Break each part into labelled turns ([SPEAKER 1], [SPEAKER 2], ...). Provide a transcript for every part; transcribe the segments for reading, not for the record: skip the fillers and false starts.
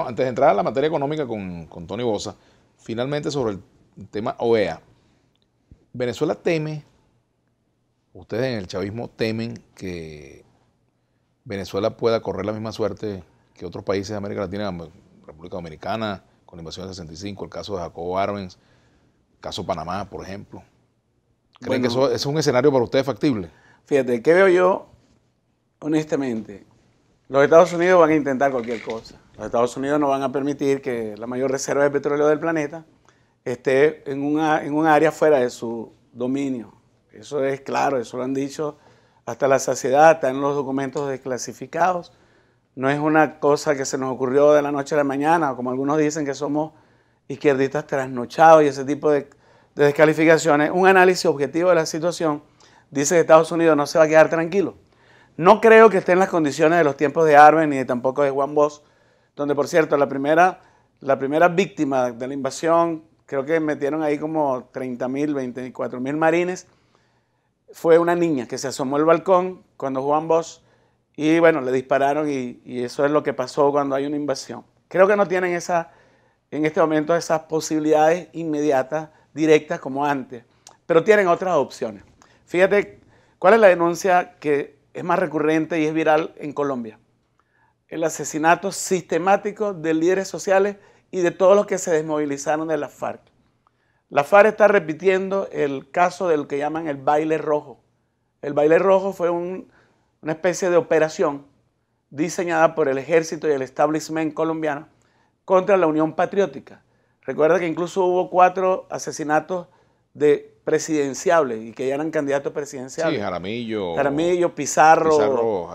[SPEAKER 1] Bueno, antes de entrar a la materia económica con Tony Bosa, finalmente sobre el tema OEA. Venezuela teme, ustedes en el chavismo temen que Venezuela pueda correr la misma suerte que otros países de América Latina, República Dominicana, con la invasión del 65, el caso de Jacobo Arbenz, el caso Panamá, por ejemplo. ¿Creen que eso es un escenario para ustedes factible?
[SPEAKER 2] Fíjate, ¿qué veo yo? Honestamente, los Estados Unidos van a intentar cualquier cosa. Los Estados Unidos no van a permitir que la mayor reserva de petróleo del planeta esté en un área fuera de su dominio. Eso es claro, eso lo han dicho hasta la saciedad, está en los documentos desclasificados. No es una cosa que se nos ocurrió de la noche a la mañana, como algunos dicen que somos izquierdistas trasnochados y ese tipo de descalificaciones. Un análisis objetivo de la situación dice que Estados Unidos no se va a quedar tranquilo. No creo que esté en las condiciones de los tiempos de Arbenz ni tampoco de Juan Bosch, donde, por cierto, la primera víctima de la invasión, creo que metieron ahí como 30.000, 24.000 marines, fue una niña que se asomó al balcón cuando Juan Bosch, y bueno, le dispararon y eso es lo que pasó cuando hay una invasión. Creo que no tienen en este momento esas posibilidades inmediatas, directas como antes, pero tienen otras opciones. Fíjate, ¿cuál es la denuncia que es más recurrente y es viral en Colombia? El asesinato sistemático de líderes sociales y de todos los que se desmovilizaron de la FARC. La FARC está repitiendo el caso del que llaman el baile rojo. El baile rojo fue una especie de operación diseñada por el ejército y el establishment colombiano contra la Unión Patriótica. Recuerda que incluso hubo 4 asesinatos de presidenciables y que ya eran candidatos presidenciales.
[SPEAKER 1] Sí, Jaramillo.
[SPEAKER 2] Jaramillo, Pizarro,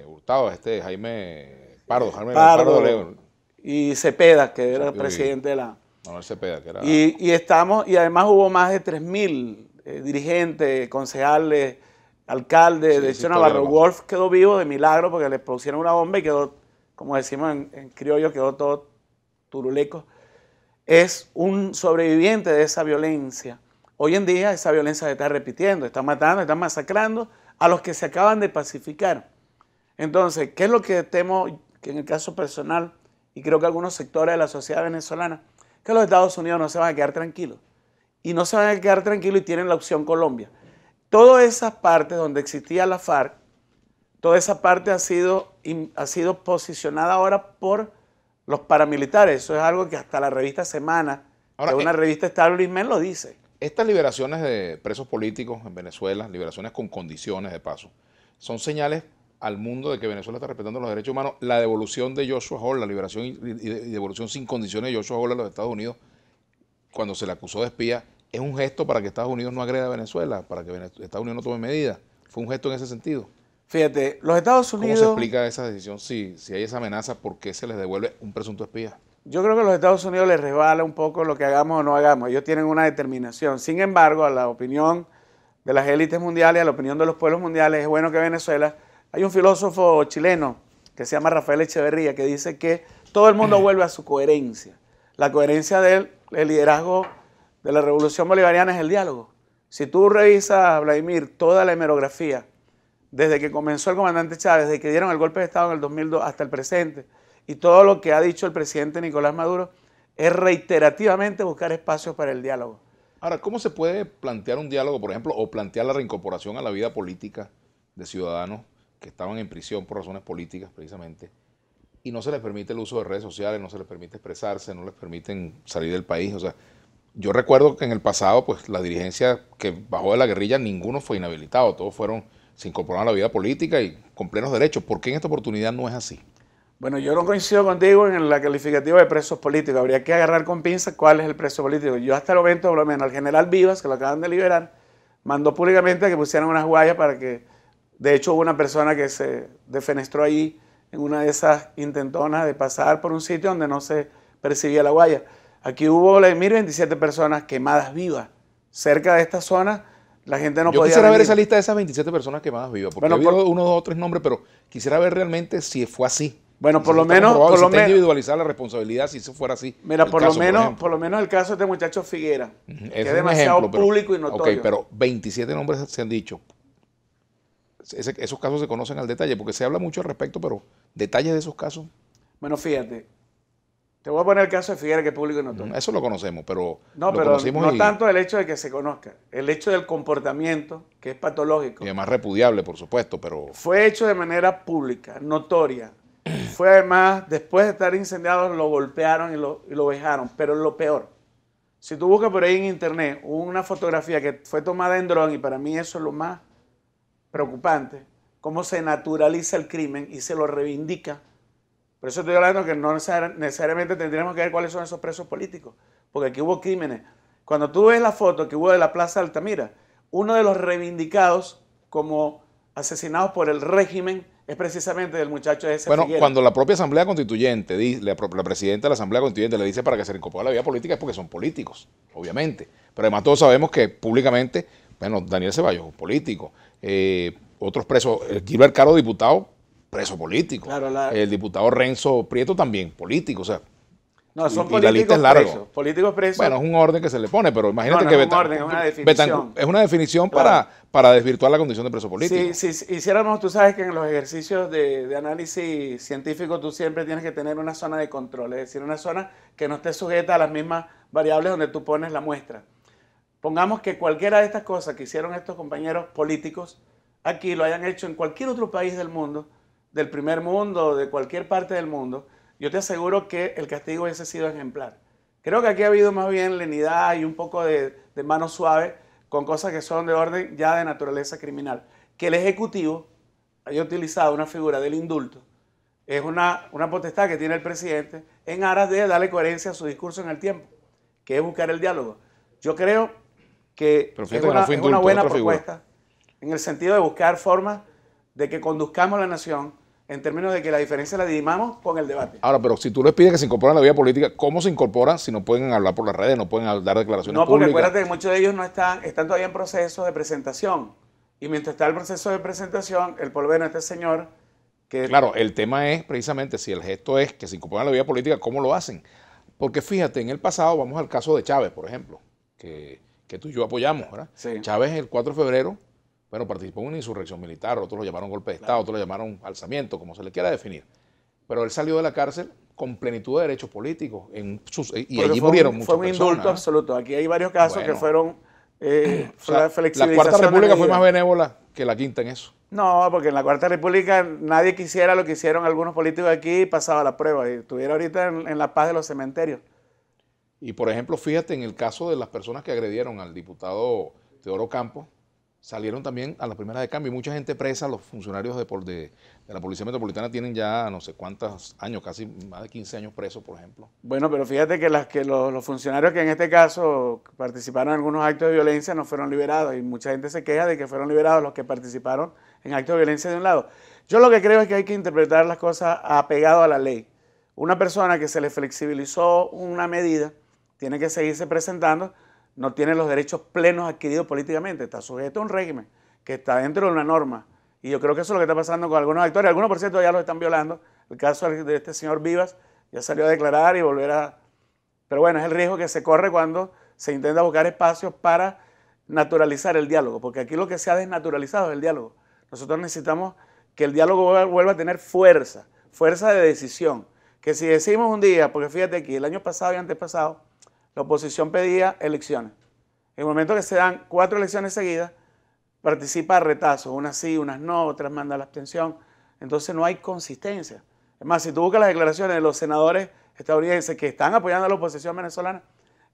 [SPEAKER 1] Hurtado, Jaime Pardo León.
[SPEAKER 2] Y Cepeda, que era el presidente de la...
[SPEAKER 1] Manuel Cepeda, que era...
[SPEAKER 2] Y además hubo más de 3.000 dirigentes, concejales, alcaldes. Sí, de hecho, Navarro Wolf quedó vivo de milagro porque le pusieron una bomba y quedó, como decimos en criollo, quedó todo turuleco. Es un sobreviviente de esa violencia. Hoy en día esa violencia se está repitiendo, están matando, están masacrando a los que se acaban de pacificar. Entonces, ¿qué es lo que temo que en el caso personal, y creo que algunos sectores de la sociedad venezolana, que los Estados Unidos no se van a quedar tranquilos? Y no se van a quedar tranquilos y tienen la opción Colombia. Todas esas partes donde existía la FARC, toda esa parte ha sido posicionada ahora por los paramilitares. Eso es algo que hasta la revista Semana, ahora, que es una revista establishment, lo dice.
[SPEAKER 1] Estas liberaciones de presos políticos en Venezuela, liberaciones con condiciones de paso, son señales al mundo de que Venezuela está respetando los derechos humanos. La devolución de Joshua Hall, la liberación y devolución sin condiciones de Joshua Hall a los Estados Unidos, cuando se le acusó de espía, es un gesto para que Estados Unidos no agreda a Venezuela, para que Estados Unidos no tome medidas. Fue un gesto en ese sentido.
[SPEAKER 2] Fíjate, los Estados Unidos...
[SPEAKER 1] ¿Cómo se explica esa decisión? Si hay esa amenaza, ¿por qué se les devuelve un presunto espía?
[SPEAKER 2] Yo creo que a los Estados Unidos les resbala un poco lo que hagamos o no hagamos. Ellos tienen una determinación. Sin embargo, a la opinión de las élites mundiales, a la opinión de los pueblos mundiales, es bueno que Venezuela... Hay un filósofo chileno que se llama Rafael Echeverría que dice que todo el mundo vuelve a su coherencia. La coherencia del liderazgo de la revolución bolivariana es el diálogo. Si tú revisas, Vladimir, toda la hemerografía, desde que comenzó el comandante Chávez, desde que dieron el golpe de Estado en el 2002 hasta el presente, y todo lo que ha dicho el presidente Nicolás Maduro, es reiterativamente buscar espacios para el diálogo.
[SPEAKER 1] Ahora, ¿cómo se puede plantear un diálogo, por ejemplo, o plantear la reincorporación a la vida política de ciudadanos que estaban en prisión por razones políticas precisamente, y no se les permite el uso de redes sociales, no se les permite expresarse, no les permiten salir del país? O sea, yo recuerdo que en el pasado, pues la dirigencia que bajó de la guerrilla, ninguno fue inhabilitado, todos se incorporaron a la vida política y con plenos derechos. ¿Por qué en esta oportunidad no es así?
[SPEAKER 2] Bueno, yo no coincido contigo en la calificativa de presos políticos. Habría que agarrar con pinzas cuál es el preso político. Yo hasta el momento, por lo menos, al general Vivas, que lo acaban de liberar, mandó públicamente a que pusieran unas guayas para que... De hecho, hubo una persona que se defenestró allí en una de esas intentonas de pasar por un sitio donde no se percibía la guaya. Aquí hubo, 27 personas quemadas vivas. Cerca de esta zona, la gente no podía...
[SPEAKER 1] Yo quisiera ver esa lista de esas 27 personas quemadas vivas, porque bueno, he habido 1, 2 o 3 nombres, pero quisiera ver realmente si fue así.
[SPEAKER 2] Bueno, por lo menos...
[SPEAKER 1] individualizar la responsabilidad si eso fuera así.
[SPEAKER 2] Mira, por lo menos el caso de este muchacho Figuera, que es demasiado público y notorio.
[SPEAKER 1] Ok, pero 27 nombres se han dicho. Esos casos se conocen al detalle, porque se habla mucho al respecto, pero detalles de esos casos.
[SPEAKER 2] Bueno, fíjate, te voy a poner el caso de Figueres, que es público y notorio.
[SPEAKER 1] Eso lo conocemos, pero
[SPEAKER 2] No,
[SPEAKER 1] lo
[SPEAKER 2] pero
[SPEAKER 1] conocimos
[SPEAKER 2] no tanto el hecho de que se conozca, el hecho del comportamiento, que es patológico.
[SPEAKER 1] y además repudiable, por supuesto, pero
[SPEAKER 2] Fue hecho de manera pública, notoria. Fue además, después de estar incendiado, lo golpearon y lo vejaron. Pero lo peor, si tú buscas por ahí en internet una fotografía que fue tomada en dron, y para mí eso es lo más preocupante, cómo se naturaliza el crimen y se lo reivindica. Por eso estoy hablando que no necesariamente tendríamos que ver cuáles son esos presos políticos, porque aquí hubo crímenes. Cuando tú ves la foto que hubo de la Plaza Altamira, uno de los reivindicados como asesinados por el régimen es precisamente del muchacho ese.
[SPEAKER 1] bueno,
[SPEAKER 2] Figueres.
[SPEAKER 1] cuando la propia Asamblea Constituyente, la presidenta de la Asamblea Constituyente le dice para que se reincorpore a la vida política es porque son políticos, obviamente. Pero además todos sabemos que públicamente, bueno, Daniel Ceballos, político, otros presos, Gilbert Caro, diputado, preso político.
[SPEAKER 2] Claro,
[SPEAKER 1] el diputado Renzo Prieto también, político, o sea.
[SPEAKER 2] No, son
[SPEAKER 1] y la lista
[SPEAKER 2] políticos
[SPEAKER 1] es larga.
[SPEAKER 2] presos. Políticos presos.
[SPEAKER 1] Bueno, es un orden que se le pone, pero imagínate
[SPEAKER 2] No,
[SPEAKER 1] que
[SPEAKER 2] no es un orden, es una definición.
[SPEAKER 1] Es una definición
[SPEAKER 2] Claro.
[SPEAKER 1] para desvirtuar la condición de preso político.
[SPEAKER 2] Si hiciéramos, tú sabes que en los ejercicios de análisis científico tú siempre tienes que tener una zona de control, es decir, una zona que no esté sujeta a las mismas variables donde tú pones la muestra. Pongamos que cualquiera de estas cosas que hicieron estos compañeros políticos aquí lo hayan hecho en cualquier otro país del mundo, del primer mundo, de cualquier parte del mundo, yo te aseguro que el castigo hubiese sido ejemplar. Creo que aquí ha habido más bien lenidad y un poco de mano suave con cosas que son de orden ya de naturaleza criminal. Que el Ejecutivo haya utilizado una figura del indulto es una potestad que tiene el presidente en aras de darle coherencia a su discurso en el tiempo, que es buscar el diálogo. Yo creo que
[SPEAKER 1] Pero
[SPEAKER 2] es
[SPEAKER 1] fíjate que no fue
[SPEAKER 2] una
[SPEAKER 1] indulto,
[SPEAKER 2] buena
[SPEAKER 1] otra figura.
[SPEAKER 2] propuesta en el sentido de buscar formas de que conduzcamos la nación en términos de que la diferencia la dirimamos con el debate.
[SPEAKER 1] Ahora, pero si tú les pides que se incorporen a la vida política, ¿cómo se incorporan si no pueden hablar por las redes, no pueden dar declaraciones
[SPEAKER 2] No, porque
[SPEAKER 1] públicas?
[SPEAKER 2] acuérdate que muchos de ellos no están todavía en proceso de presentación. Y mientras está el proceso de presentación, el por lo menos este señor que...
[SPEAKER 1] Claro, el tema es precisamente si el gesto es que se incorporan a la vida política, ¿cómo lo hacen? Porque fíjate, en el pasado, vamos al caso de Chávez, por ejemplo, que tú y yo apoyamos, ¿verdad?
[SPEAKER 2] Sí.
[SPEAKER 1] Chávez el 4 de febrero, bueno, participó en una insurrección militar, otros lo llamaron golpe de Estado, otros lo llamaron alzamiento, como se le quiera definir. Pero él salió de la cárcel con plenitud de derechos políticos y allí murieron muchas personas.
[SPEAKER 2] Fue un indulto absoluto. Aquí hay varios casos
[SPEAKER 1] Bueno.
[SPEAKER 2] que fueron
[SPEAKER 1] O sea, la
[SPEAKER 2] flexibilización
[SPEAKER 1] Cuarta
[SPEAKER 2] de
[SPEAKER 1] República fue
[SPEAKER 2] medidas.
[SPEAKER 1] más benévola que la Quinta en eso.
[SPEAKER 2] No, porque en la Cuarta República nadie quisiera lo que hicieron algunos políticos aquí y pasaba la prueba. Y estuviera ahorita en la paz de los cementerios.
[SPEAKER 1] Y por ejemplo, fíjate, en el caso de las personas que agredieron al diputado Teodoro Campos, salieron también a las primeras de cambio. Y mucha gente presa, los funcionarios de la Policía Metropolitana tienen ya no sé cuántos años, casi más de 15 años presos, por ejemplo.
[SPEAKER 2] Bueno, pero fíjate que los funcionarios que en este caso participaron en algunos actos de violencia no fueron liberados. Y mucha gente se queja de que fueron liberados los que participaron en actos de violencia de un lado. Yo lo que creo es que hay que interpretar las cosas apegado a la ley. Una persona que se le flexibilizó una medida tiene que seguirse presentando, no tiene los derechos plenos adquiridos políticamente, está sujeto a un régimen que está dentro de una norma. Y yo creo que eso es lo que está pasando con algunos actores. Algunos, por cierto, ya los están violando. El caso de este señor Vivas ya salió a declarar y volver a... Pero bueno, es el riesgo que se corre cuando se intenta buscar espacios para naturalizar el diálogo, porque aquí lo que se ha desnaturalizado es el diálogo. Nosotros necesitamos que el diálogo vuelva a tener fuerza de decisión. Que si decimos un día, porque fíjate aquí, el año pasado y antepasado, la oposición pedía elecciones. En el momento que se dan 4 elecciones seguidas, participa a retazos, unas sí, unas no, otras manda la abstención. Entonces no hay consistencia. Es más, si tú buscas las declaraciones de los senadores estadounidenses que están apoyando a la oposición venezolana,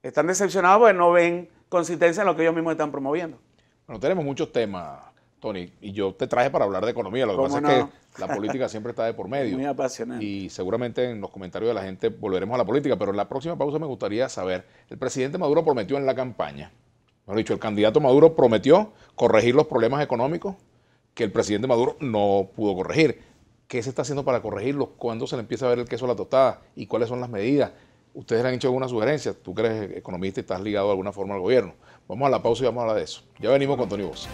[SPEAKER 2] están decepcionados porque no ven consistencia en lo que ellos mismos están promoviendo.
[SPEAKER 1] Bueno, tenemos muchos temas, Tony, y yo te traje para hablar de economía. Lo que pasa
[SPEAKER 2] ¿Cómo
[SPEAKER 1] es
[SPEAKER 2] no?
[SPEAKER 1] que la política siempre está de por medio.
[SPEAKER 2] Muy apasionante.
[SPEAKER 1] Y seguramente en los comentarios de la gente volveremos a la política, pero en la próxima pausa me gustaría saber, el presidente Maduro prometió en la campaña, mejor dicho, el candidato Maduro prometió corregir los problemas económicos que el presidente Maduro no pudo corregir. ¿Qué se está haciendo para corregirlos? ¿Cuándo se le empieza a ver el queso a la tostada? ¿Y cuáles son las medidas? ¿Ustedes le han hecho alguna sugerencia? Tú que eres economista y estás ligado de alguna forma al gobierno. Vamos a la pausa y vamos a hablar de eso. Ya venimos con Tony Bossa.